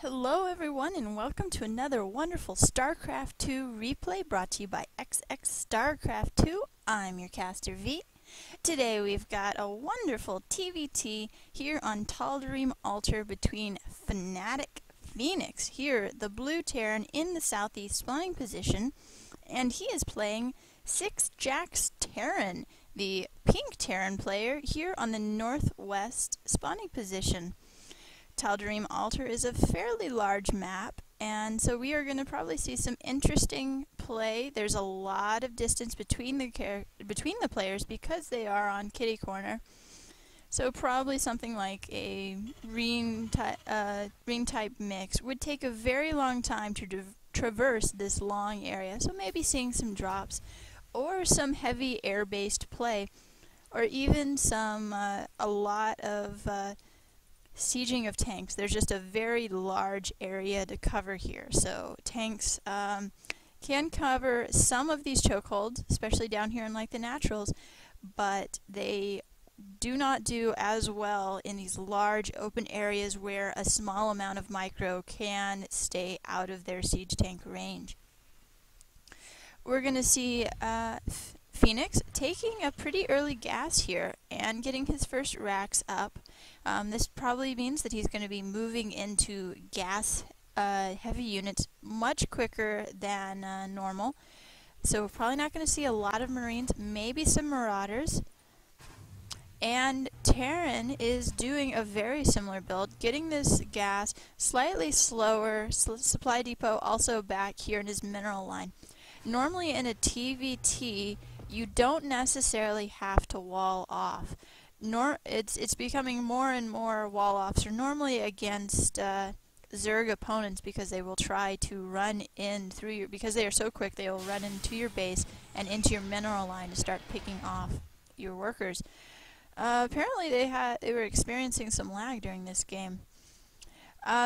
Hello everyone and welcome to another wonderful StarCraft 2 replay brought to you by XXSC2. I'm your caster V. Today we've got a wonderful TVT here on Tal'Darim Altar between fnaticFenix, here the blue Terran in the southeast spawning position, and he is playing sixjaxTerran, the pink Terran player, here on the northwest spawning position. Tal'Darim Altar is a fairly large map, and so we are going to probably see some interesting play. There's a lot of distance between the players because they are on kitty corner. So probably something like a green type mix would take a very long time to traverse this long area. So maybe seeing some drops, or some heavy air-based play, or even some a lot of sieging of tanks. There's just a very large area to cover here, so tanks can cover some of these chokeholds, especially down here in like the naturals, but they do not do as well in these large open areas where a small amount of micro can stay out of their siege tank range. We're going to see Phoenix taking a pretty early gas here and getting his first racks up. This probably means that he's going to be moving into gas heavy units much quicker than normal. So we're probably not going to see a lot of Marines, maybe some Marauders. And Terran is doing a very similar build, getting this gas slightly slower, supply depot also back here in his mineral line. Normally in a TVT, you don't necessarily have to wall off. It's becoming more and more wall-offs are normally against Zerg opponents, because they will try to run in through your, because they are so quick, they will run into your base and into your mineral line to start picking off your workers. Apparently they were experiencing some lag during this game.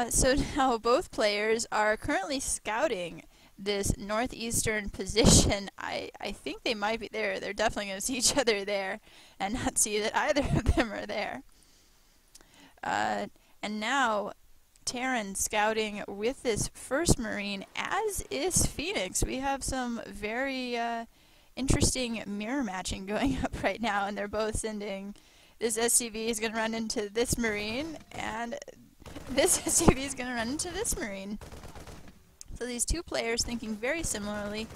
So now both players are currently scouting this northeastern position. I think they might be there. They're definitely going to see each other there and not see that either of them are there. And now Terran scouting with this first Marine, as is Phoenix. We have some very interesting mirror matching going up right now, and they're both sending, this SCV is going to run into this Marine, and this SCV is going to run into this Marine. So these two players thinking very similarly.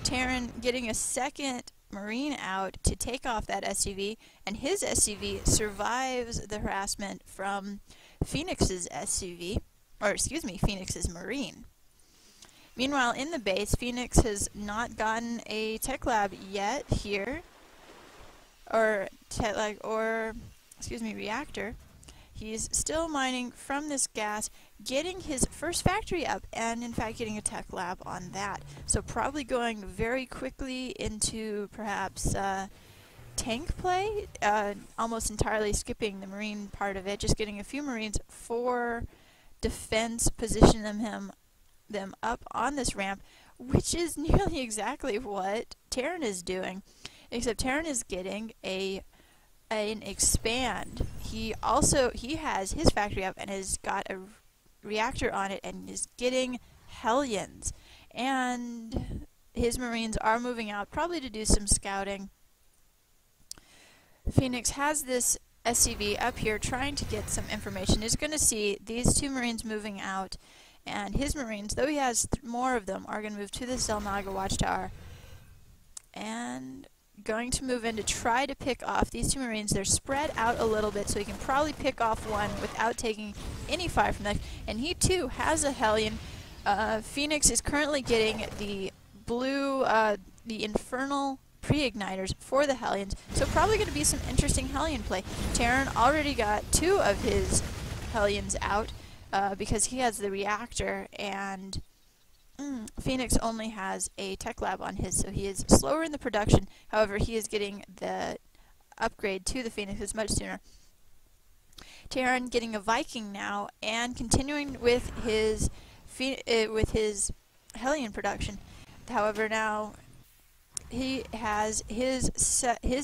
Terran getting a second Marine out to take off that SCV, and his SCV survives the harassment from Phoenix's SCV, or excuse me, Phoenix's Marine. Meanwhile, in the base, Phoenix has not gotten a tech lab yet here, or reactor. He's still mining from this gas, getting his first factory up, and in fact getting a tech lab on that. So probably going very quickly into perhaps tank play, almost entirely skipping the Marine part of it, just getting a few Marines for defense, position them up on this ramp, which is nearly exactly what Terran is doing, except Terran is getting an expand. He has his factory up and has got a reactor on it and is getting Hellions. And his Marines are moving out, probably to do some scouting. Phoenix has this SCV up here trying to get some information. He's going to see these two Marines moving out, and his Marines, though he has more of them, are going to move to the Zelnaga watchtower and going to move in to try to pick off these two Marines. They're spread out a little bit, so he can probably pick off one without taking any fire from that. And he too has a Hellion. Phoenix is currently getting the blue, the infernal pre-igniters for the Hellions, so probably going to be some interesting Hellion play. Terran already got two of his Hellions out because he has the reactor, and Phoenix only has a tech lab on his, so he is slower in the production. However, he is getting the upgrade to the Phoenixes much sooner. Terran getting a Viking now and continuing with his Hellion production. However, now he has his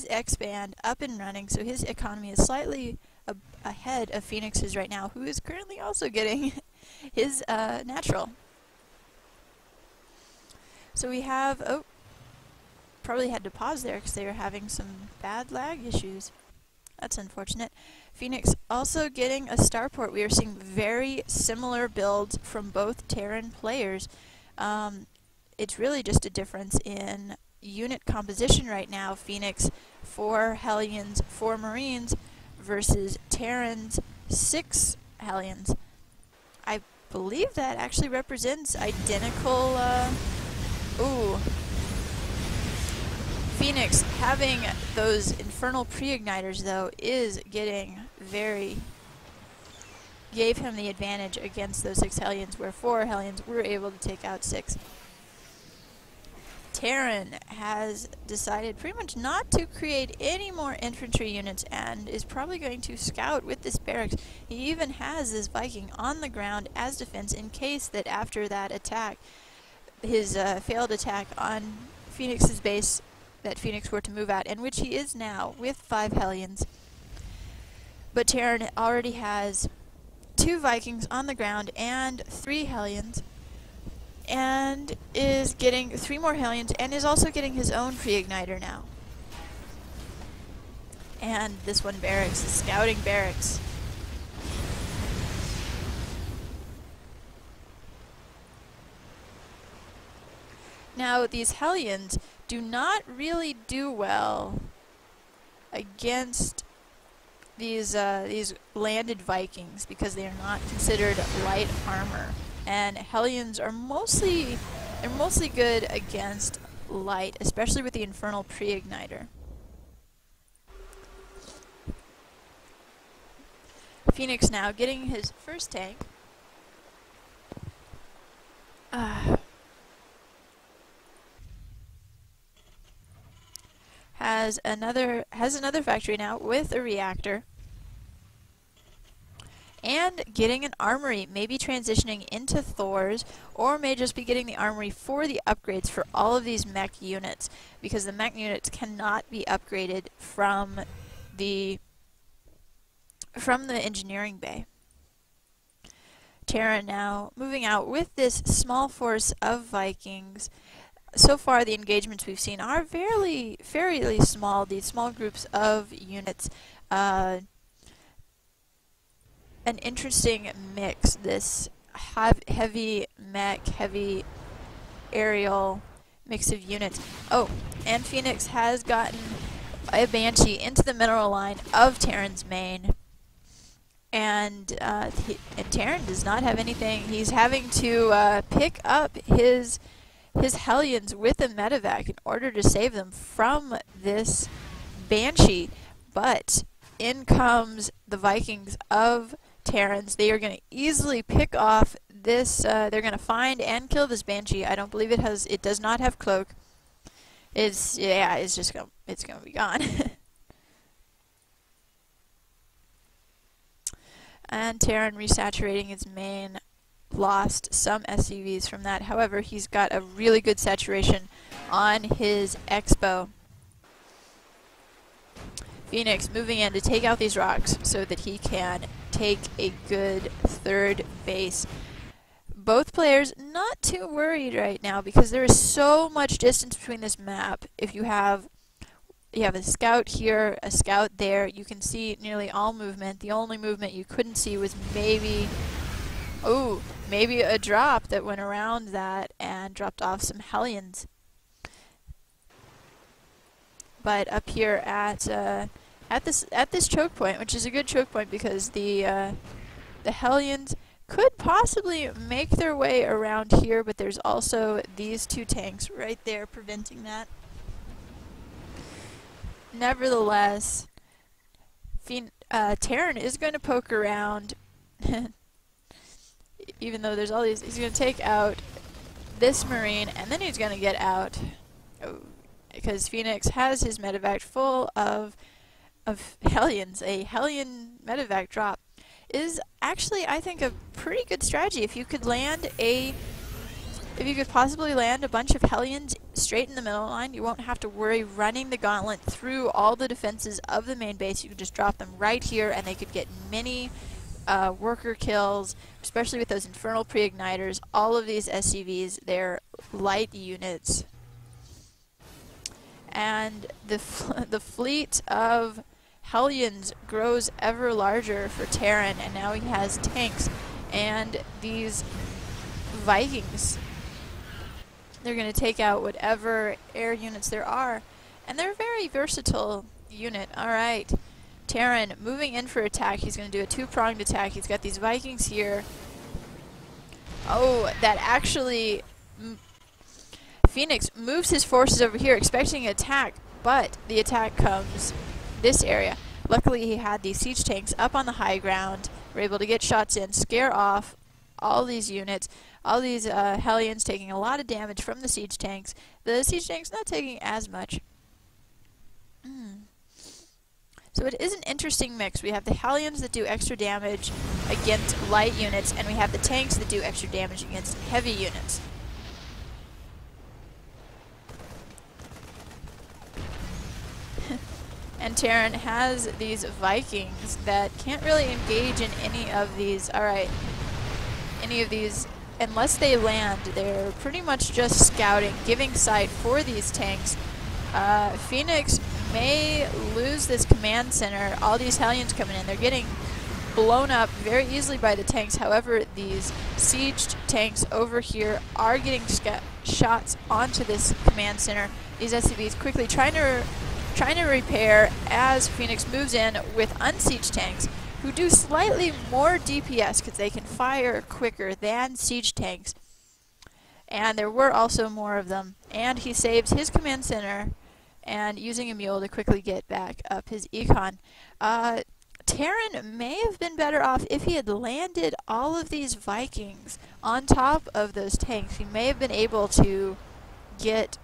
X-band up and running, so his economy is slightly ahead of Phoenix's right now, who is currently also getting his natural. So we have, oh, probably had to pause there because they were having some bad lag issues. That's unfortunate. Phoenix also getting a starport. We are seeing very similar builds from both Terran players. It's really just a difference in unit composition right now. Phoenix 4 Hellions, 4 Marines versus Terran's 6 Hellions. I believe that actually represents identical, ooh. Phoenix having those infernal pre-igniters though is getting gave him the advantage against those 6 Hellions, where 4 Hellions were able to take out 6. Terran has decided pretty much not to create any more infantry units and is probably going to scout with this barracks. He even has this Viking on the ground as defense in case that after that attack, his failed attack on Phoenix's base, that Phoenix were to move out, and which he is now with 5 Hellions. But Terran already has 2 Vikings on the ground and 3 Hellions, and is getting 3 more Hellions, and is also getting his own pre-igniter now. And this one barracks, the scouting barracks. Now these Hellions do not really do well against these landed Vikings because they are not considered light armor, and Hellions are mostly good against light, especially with the infernal pre-igniter. Phoenix now getting his first tank. Has another factory now with a reactor, and getting an armory, maybe transitioning into Thor's, or may just be getting the armory for the upgrades for all of these mech units, because the mech units cannot be upgraded from the engineering bay. Terran now moving out with this small force of Vikings. So far, the engagements we've seen are fairly small. These small groups of units, an interesting mix. This heavy mech, heavy aerial mix of units. Oh, and Phoenix has gotten a Banshee into the mineral line of Terran's main, and Terran does not have anything. He's having to pick up his Hellions with a medevac in order to save them from this Banshee, but in comes the Vikings of Terrans. They are going to easily pick off this, they're going to find and kill this Banshee. I don't believe it does not have cloak. It's going to be gone. And Terran resaturating its main. Lost some SCVs from that. However, he's got a really good saturation on his Expo. Phoenix moving in to take out these rocks so that he can take a good third base. Both players not too worried right now because there is so much distance between this map. If you have a scout here, a scout there, you can see nearly all movement. The only movement you couldn't see was maybe a drop that went around that and dropped off some Hellions. But up here at this choke point, which is a good choke point because the Hellions could possibly make their way around here, but there's also these 2 tanks right there preventing that. Nevertheless, Terran is going to poke around. Even though there's all these, he's going to take out this Marine, and then he's going to get out, because Phoenix has his medevac full of Hellions. A Hellion medevac drop is actually, I think, a pretty good strategy. If you could possibly land a bunch of Hellions straight in the middle line, you won't have to worry running the gauntlet through all the defenses of the main base. You could just drop them right here, and they could get many worker kills, especially with those infernal pre-igniters. All of these SCVs, they're light units. And the fleet of Hellions grows ever larger for Terran, and now he has tanks and these Vikings. They're going to take out whatever air units there are, and they're a very versatile unit. Alright, Terran moving in for attack. He's going to do a two-pronged attack. He's got these Vikings here. Oh, that actually... Phoenix moves his forces over here expecting an attack, but the attack comes this area. Luckily he had these siege tanks up on the high ground. We're able to get shots in, scare off all these units, all these Hellions taking a lot of damage from the siege tanks. The siege tanks not taking as much. So it is an interesting mix. We have the Hellions that do extra damage against light units, and we have the tanks that do extra damage against heavy units. And Terran has these Vikings that can't really engage in any of these. Alright, any of these, unless they land, they're pretty much just scouting, giving sight for these tanks. Phoenix may lose this command center. All these Hellions coming in, they're getting blown up very easily by the tanks. However, these sieged tanks over here are getting shots onto this command center. These SCVs quickly trying to repair as Phoenix moves in with unsieged tanks who do slightly more DPS because they can fire quicker than siege tanks. And there were also more of them. And he saves his command center and using a mule to quickly get back up his econ. Terran may have been better off if he had landed all of these Vikings on top of those tanks. He may have been able to get